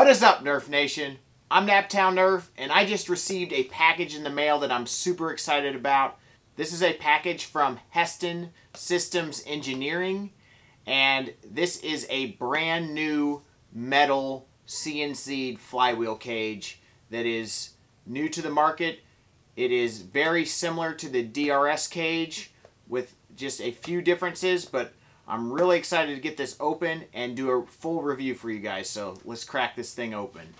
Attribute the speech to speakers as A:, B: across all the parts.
A: What is up, Nerf Nation? I'm Naptown Nerf, and I just received a package in the mail that I'm super excited about. This is a package from Heston Systems Engineering, and this is a brand new metal CNC'd flywheel cage that is new to the market. It is very similar to the DRS cage with just a few differences, but I'm really excited to get this open and do a full review for you guys. So let's crack this thing open.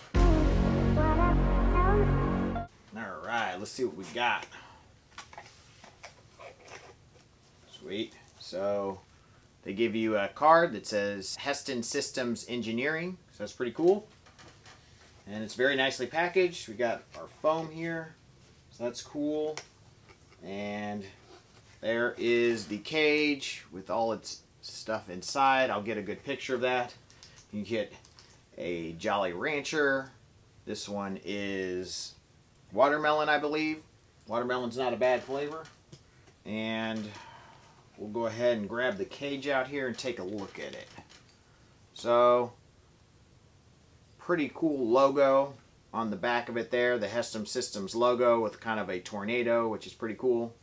A: Alright, let's see what we got. Sweet. So they give you a card that says Heston Systems Engineering. So that's pretty cool. And it's very nicely packaged. We got our foam here. So that's cool. And there is the cage with all its stuff inside. I'll get a good picture of that. You get a Jolly Rancher. This one is watermelon, I believe. Watermelon's not a bad flavor. And we'll go ahead and grab the cage out here and take a look at it. So, pretty cool logo on the back of it there. The Heston Systems logo with kind of a tornado, which is pretty cool.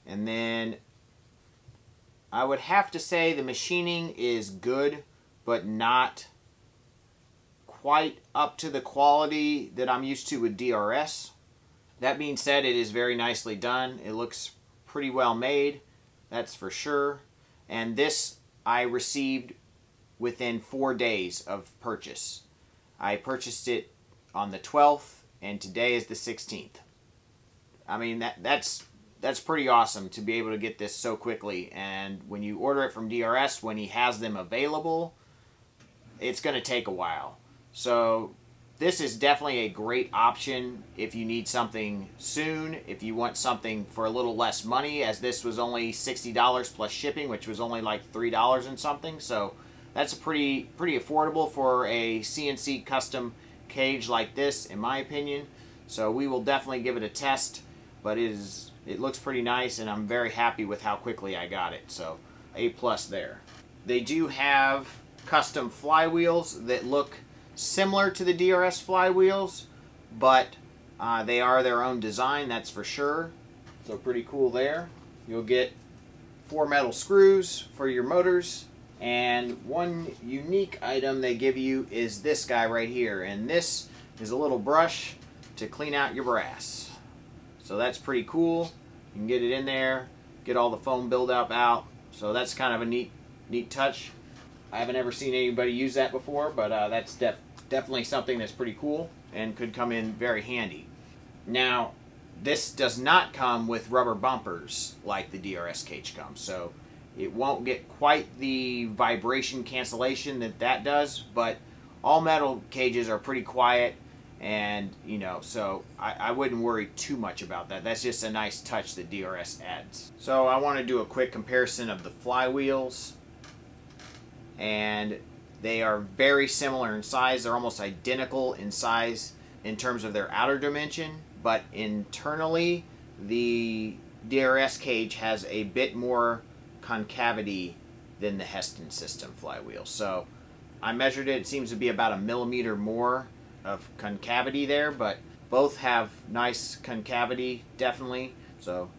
A: And then I would have to say the machining is good, but not quite up to the quality that I'm used to with DRS. That being said, it is very nicely done. It looks pretty well made, that's for sure. And this I received within 4 days of purchase. I purchased it on the 12th, and today is the 16th. I mean, that's pretty awesome to be able to get this so quickly. And when you order it from DRS, when he has them available, it's going to take a while. So this is definitely a great option if you need something soon, if you want something for a little less money, as this was only $60 plus shipping, which was only like $3 and something. So that's pretty affordable for a CNC custom cage like this, in my opinion. So we will definitely give it a test, but it looks pretty nice, and I'm very happy with how quickly I got it. So A+ there. They do have custom flywheels that look similar to the DRS flywheels, but they are their own design, that's for sure. So pretty cool there. You'll get 4 metal screws for your motors, and one unique item they give you is this guy right here, and this is a little brush to clean out your brass. So that's pretty cool. You can get it in there, get all the foam buildup out. So that's kind of a neat touch. I haven't ever seen anybody use that before, but that's definitely something that's pretty cool and could come in very handy. Now, this does not come with rubber bumpers like the DRS cage comes, so it won't get quite the vibration cancellation that does, but all metal cages are pretty quiet, and so I wouldn't worry too much about that. That's just a nice touch that DRS adds. So I want to do a quick comparison of the flywheels, and they are very similar in size. They're almost identical in size in terms of their outer dimension, but internally the DRS cage has a bit more concavity than the Heston system flywheel. So I measured it. It seems to be about 1 millimeter more of concavity there, but both have nice concavity, definitely. So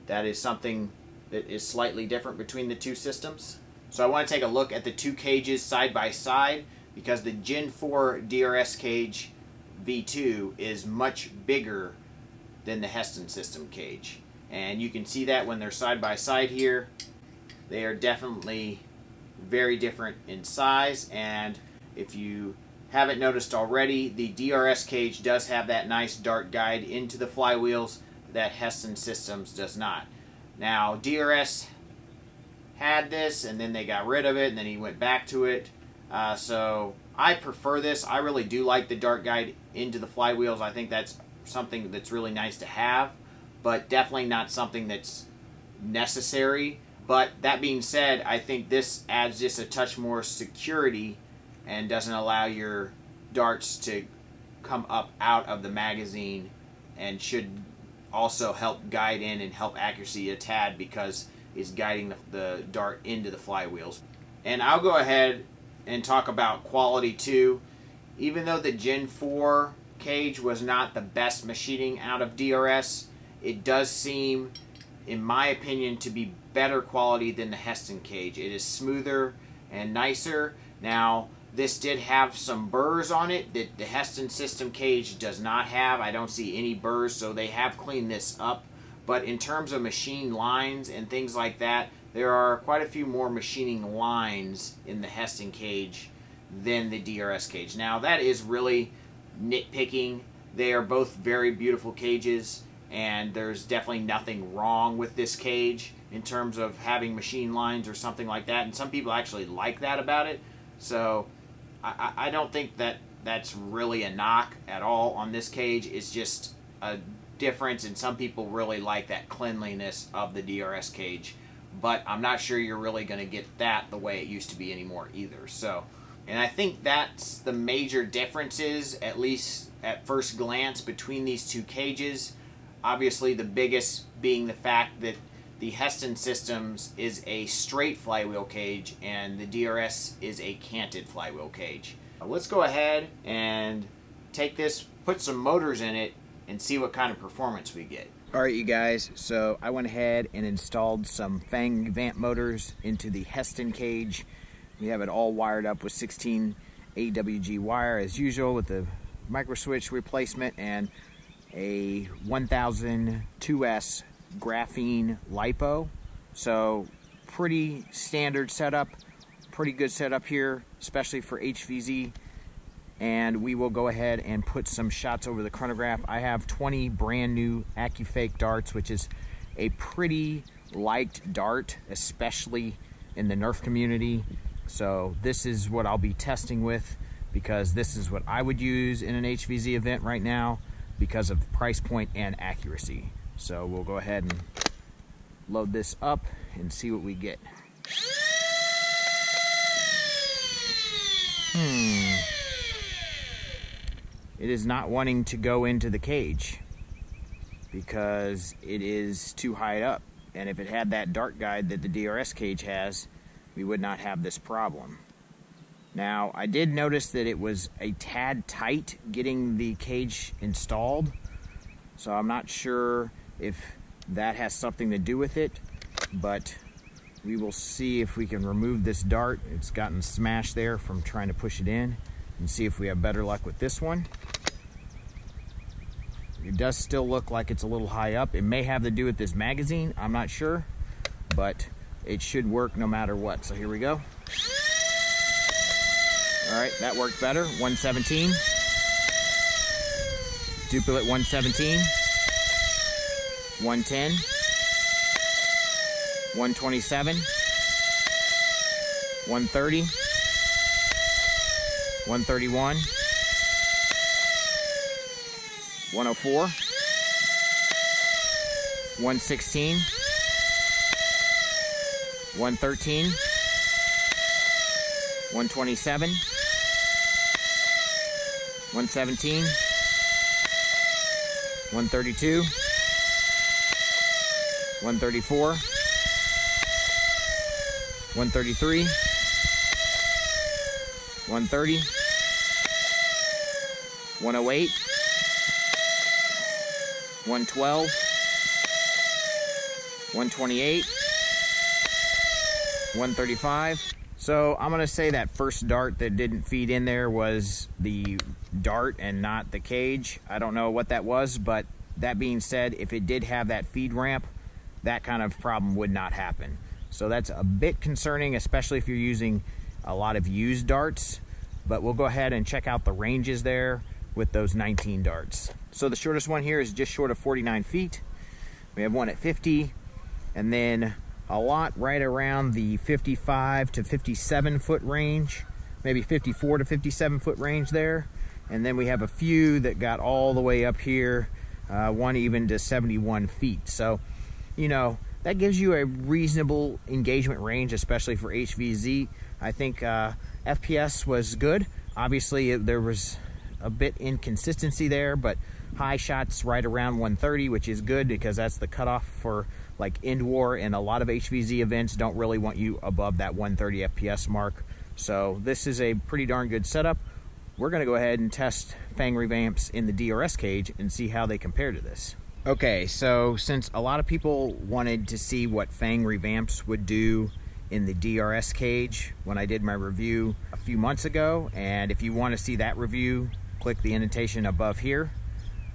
A: that is something that is slightly different between the two systems. So I want to take a look at the two cages side by side, because the Gen 4 DRS cage V2 is much bigger than the Heston system cage. And you can see that when they're side by side here. They are definitely very different in size, and if you haven't noticed already, the DRS cage does have that nice dart guide into the flywheels that Heston Systems does not. Now, DRS had this, and then they got rid of it, and then he went back to it. So I prefer this. I really do like the dart guide into the flywheels. I think that's something that's really nice to have, but definitely not something that's necessary. But that being said, I think this adds just a touch more security and doesn't allow your darts to come up out of the magazine, and should also help guide in and help accuracy a tad, because it's guiding the dart into the flywheels. And I'll go ahead and talk about quality too. even though the Gen 4 cage was not the best machining out of DRS, it does seem, in my opinion, to be better quality than the Heston cage. It is smoother and nicer. Now, this did have some burrs on it that the Heston system cage does not have. I don't see any burrs, so they have cleaned this up. But in terms of machine lines and things like that, there are quite a few more machining lines in the Heston cage than the DRS cage. Now, that is really nitpicking. They are both very beautiful cages, and there's definitely nothing wrong with this cage in terms of having machine lines or something like that. And some people actually like that about it. So I don't think that that's really a knock at all on this cage. It's just a difference, and some people really like that cleanliness of the DRS cage. But I'm not sure you're really going to get that the way it used to be anymore either. So, and I think that's the major differences, at least at first glance, between these two cages. Obviously, the biggest being the fact that the Heston Systems is a straight flywheel cage and the DRS is a canted flywheel cage. Let's go ahead and take this, put some motors in it, and see what kind of performance we get. Alright, you guys, so I went ahead and installed some Fang Vamp motors into the Heston cage. We have it all wired up with 16 AWG wire as usual, with the micro switch replacement and a 1000 2S graphene lipo. So pretty standard setup, pretty good setup here, especially for HvZ. And we will go ahead and put some shots over the chronograph. I have 20 brand new AccuFake darts, which is a pretty liked dart, especially in the Nerf community. So this is what I'll be testing with, because this is what I would use in an HvZ event right now because of price point and accuracy. So we'll go ahead and load this up and see what we get. It is not wanting to go into the cage because it is too high up. And if it had that dart guide that the DRS cage has, we would not have this problem. Now, I did notice that it was a tad tight getting the cage installed, so I'm not sure if that has something to do with it, but we will see if we can remove this dart. It's gotten smashed there from trying to push it in, and see if we have better luck with this one. It does still look like it's a little high up. It may have to do with this magazine, I'm not sure, but it should work no matter what. So here we go. All right, that worked better. 117. Duplicate 117. 110. 127. 130. 131. 104. 116. 113. 127. 117. 132. 134. 133. 130. 108. 112. 128. 135. So I'm going to say that first dart that didn't feed in there was the dart and not the cage. I don't know what that was, but that being said, if it did have that feed ramp, that kind of problem would not happen. So that's a bit concerning, especially if you're using a lot of used darts. But we'll go ahead and check out the ranges there with those 19 darts. So the shortest one here is just short of 49 feet. We have one at 50, and then a lot right around the 55 to 57 foot range, maybe 54 to 57 foot range there. And then we have a few that got all the way up here, one even to 71 feet. So, you know, that gives you a reasonable engagement range, especially for HvZ. I think FPS was good. Obviously, there was a bit inconsistency there, but high shots right around 130, which is good because that's the cutoff for like End War, and a lot of HvZ events don't really want you above that 130 FPS mark. So this is a pretty darn good setup. we're going to go ahead and test Fang revamps in the DRS cage and see how they compare to this. Okay, so since a lot of people wanted to see what Fang revamps would do in the DRS cage when I did my review a few months ago, and if you want to see that review, click the indentation above here.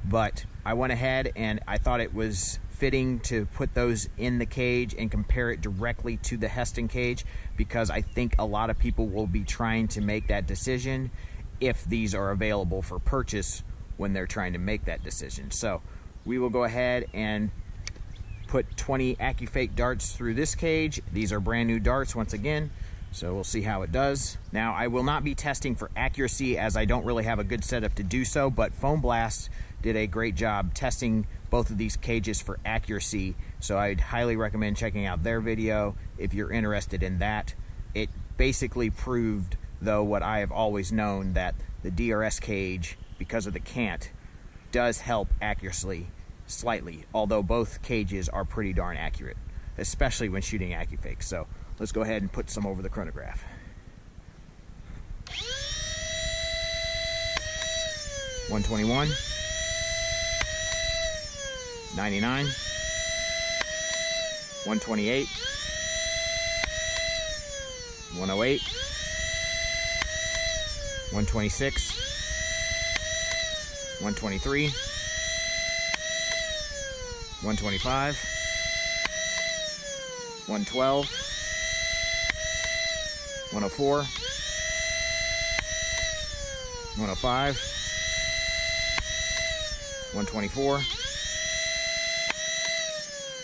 A: But I went ahead and I thought it was fitting to put those in the cage and compare it directly to the Heston cage, because I think a lot of people will be trying to make that decision if these are available for purchase when they're trying to make that decision. So we will go ahead and put 20 AccuFake darts through this cage. These are brand new darts once again, so we'll see how it does. Now, I will not be testing for accuracy as I don't really have a good setup to do so, but Foam Blast did a great job testing both of these cages for accuracy, so I'd highly recommend checking out their video if you're interested in that. It basically proved, though, what I have always known, that the DRS cage, because of the cant, does help accuracy slightly, although both cages are pretty darn accurate, especially when shooting AccuFake. So let's go ahead and put some over the chronograph. $121, $99, $128, $108, $126, $123, $125, $112, $104, $105, $124,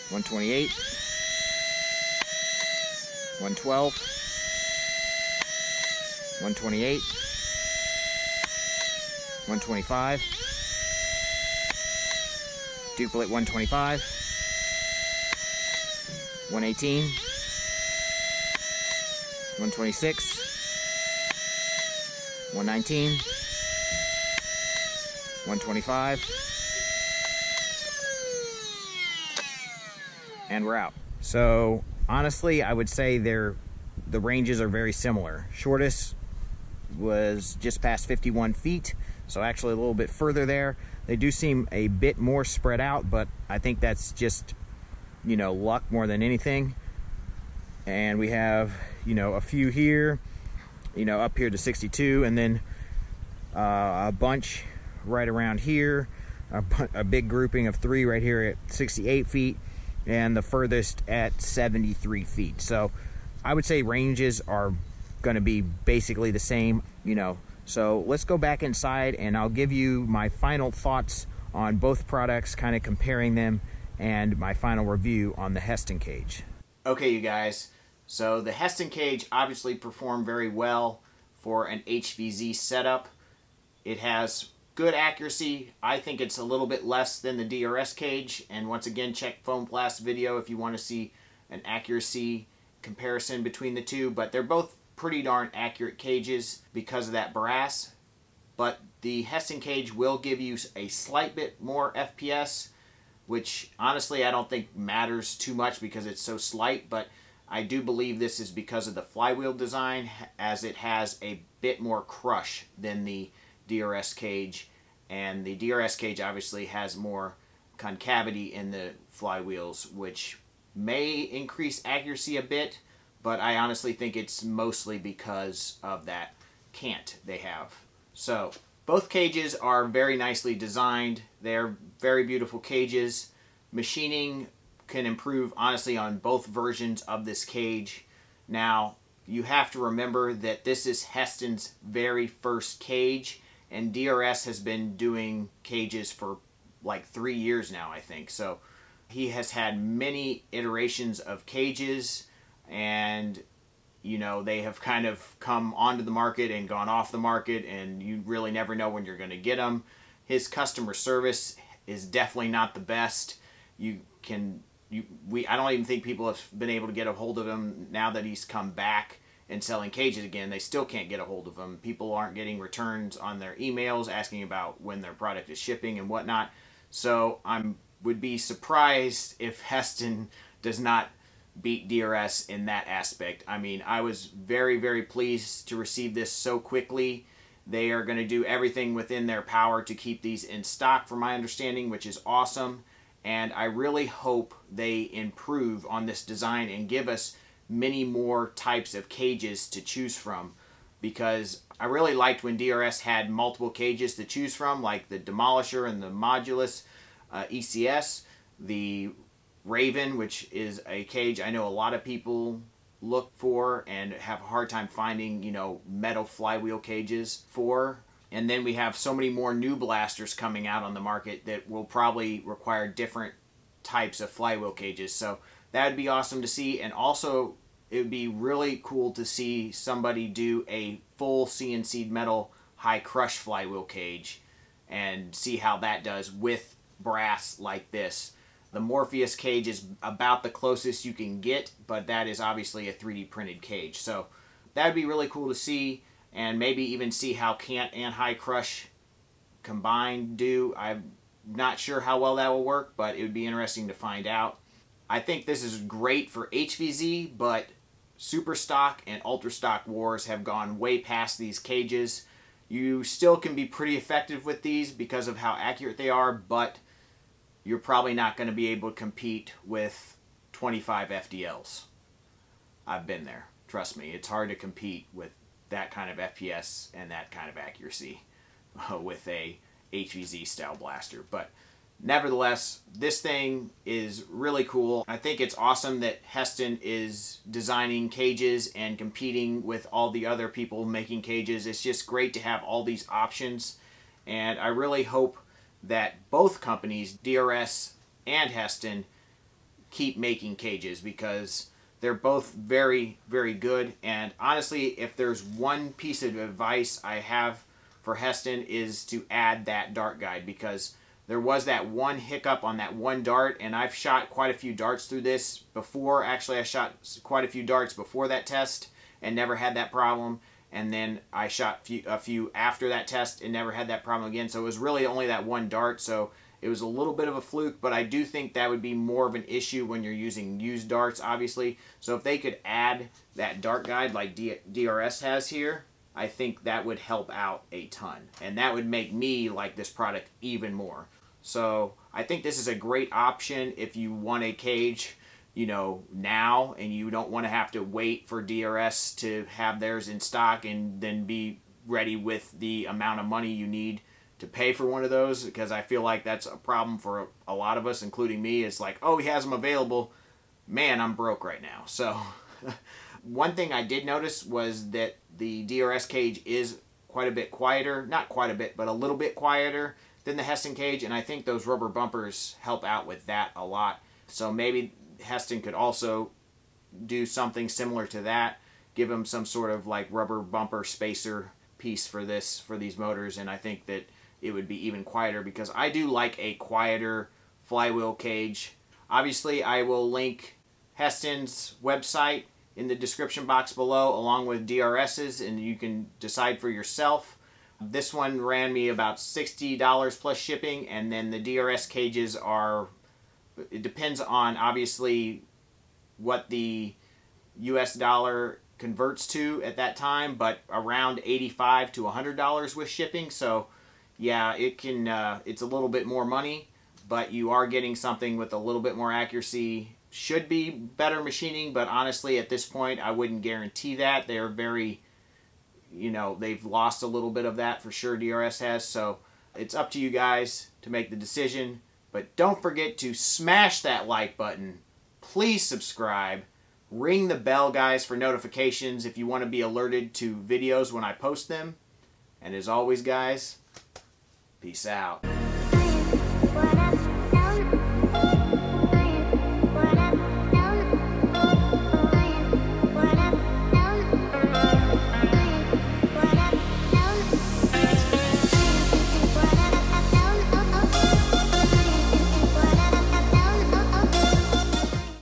A: $128, $112, $128, $125, duplicate $125, $118, $126, $119, $125, and we're out. So honestly, I would say the ranges are very similar. Shortest was just past 51 feet, so actually a little bit further there. They do seem a bit more spread out, but I think that's just, you know, luck more than anything. And we have, you know, a few here, you know, up here to 62, and then a bunch right around here, a big grouping of 3 right here at 68 feet, and the furthest at 73 feet. So I would say ranges are going to be basically the same, you know. So let's go back inside and I'll give you my final thoughts on both products, kind of comparing them, and my final review on the Heston cage. Okay, you guys, so the Heston cage obviously performed very well for an HvZ setup. It has good accuracy. I think it's a little bit less than the DRS cage, and once again, check Foam Blast video if you want to see an accuracy comparison between the two, but they're both pretty darn accurate cages because of that brass. But the Heston cage will give you a slight bit more FPS, which honestly I don't think matters too much because it's so slight, but I do believe this is because of the flywheel design, as it has a bit more crush than the DRS cage, and the DRS cage obviously has more concavity in the flywheels, which may increase accuracy a bit, but I honestly think it's mostly because of that cant they have. So both cages are very nicely designed. They're very beautiful cages. Machining can improve honestly on both versions of this cage. Now, you have to remember that this is Heston's very first cage, and DRS has been doing cages for like 3 years now, I think. So he has had many iterations of cages, and you know, they have kind of come onto the market and gone off the market, and you really never know when you're going to get them. His customer service is definitely not the best. I don't even think people have been able to get a hold of him now that he's come back and selling cages again. They still can't get a hold of him. People aren't getting returns on their emails asking about when their product is shipping and whatnot. So would be surprised if Heston does not beat DRS in that aspect. I mean, I was very, very pleased to receive this so quickly. They are going to do everything within their power to keep these in stock, from my understanding, which is awesome. And I really hope they improve on this design and give us many more types of cages to choose from, because I really liked when DRS had multiple cages to choose from, like the Demolisher and the Modulus ECS, the Raven, which is a cage I know a lot of people look for and have a hard time finding, you know, metal flywheel cages for. And then we have so many more new blasters coming out on the market that will probably require different types of flywheel cages. So that would be awesome to see. And also, it would be really cool to see somebody do a full CNC metal high crush flywheel cage and see how that does with brass like this. The Morpheus cage is about the closest you can get, but that is obviously a 3D printed cage. So that would be really cool to see, and maybe even see how Cant and High Crush combined do. I'm not sure how well that will work, but it would be interesting to find out. I think this is great for HvZ, but Super Stock and Ultra Stock wars have gone way past these cages. You still can be pretty effective with these because of how accurate they are, but you're probably not going to be able to compete with 25 FDLs. I've been there. Trust me, it's hard to compete with that kind of FPS and that kind of accuracy with a HvZ style blaster. But nevertheless, this thing is really cool. I think it's awesome that Heston is designing cages and competing with all the other people making cages. It's just great to have all these options, and I really hope that both companies, DRS and Heston, keep making cages, because they're both very, very good. And honestly, if there's one piece of advice I have for Heston, is to add that dart guide, because there was that one hiccup on that one dart, and I've shot quite a few darts through this before. Actually, I shot quite a few darts before that test and never had that problem. And then I shot a few after that test and never had that problem again. So it was really only that one dart. So it was a little bit of a fluke, but I do think that would be more of an issue when you're using used darts, obviously. So if they could add that dart guide like DRS has here, I think that would help out a ton. And that would make me like this product even more. So I think this is a great option if you want a cage, you know, now, and you don't want to have to wait for DRS to have theirs in stock and then be ready with the amount of money you need to pay for one of those, because I feel like that's a problem for a lot of us, including me. It's like, oh, he has them available. Man, I'm broke right now. So one thing I did notice was that the DRS cage is quite a bit quieter. Not quite a bit, but a little bit quieter than the Heston cage, and I think those rubber bumpers help out with that a lot. So maybe Heston could also do something similar to that, give them some sort of like rubber bumper spacer piece for these motors, and I think that it would be even quieter, because I do like a quieter flywheel cage. Obviously, I will link Heston's website in the description box below, along with DRS's, and you can decide for yourself. This one ran me about $60 plus shipping, and then the DRS cages are, it depends on obviously what the US dollar converts to at that time, but around $85 to $100 with shipping. So yeah, it can it's a little bit more money, but you are getting something with a little bit more accuracy. Should be better machining, but honestly at this point I wouldn't guarantee that. They're very, you know, they've lost a little bit of that for sure, DRS has. So it's up to you guys to make the decision. But don't forget to smash that like button. Please subscribe. Ring the bell, guys, for notifications if you want to be alerted to videos when I post them. And as always, guys, peace out.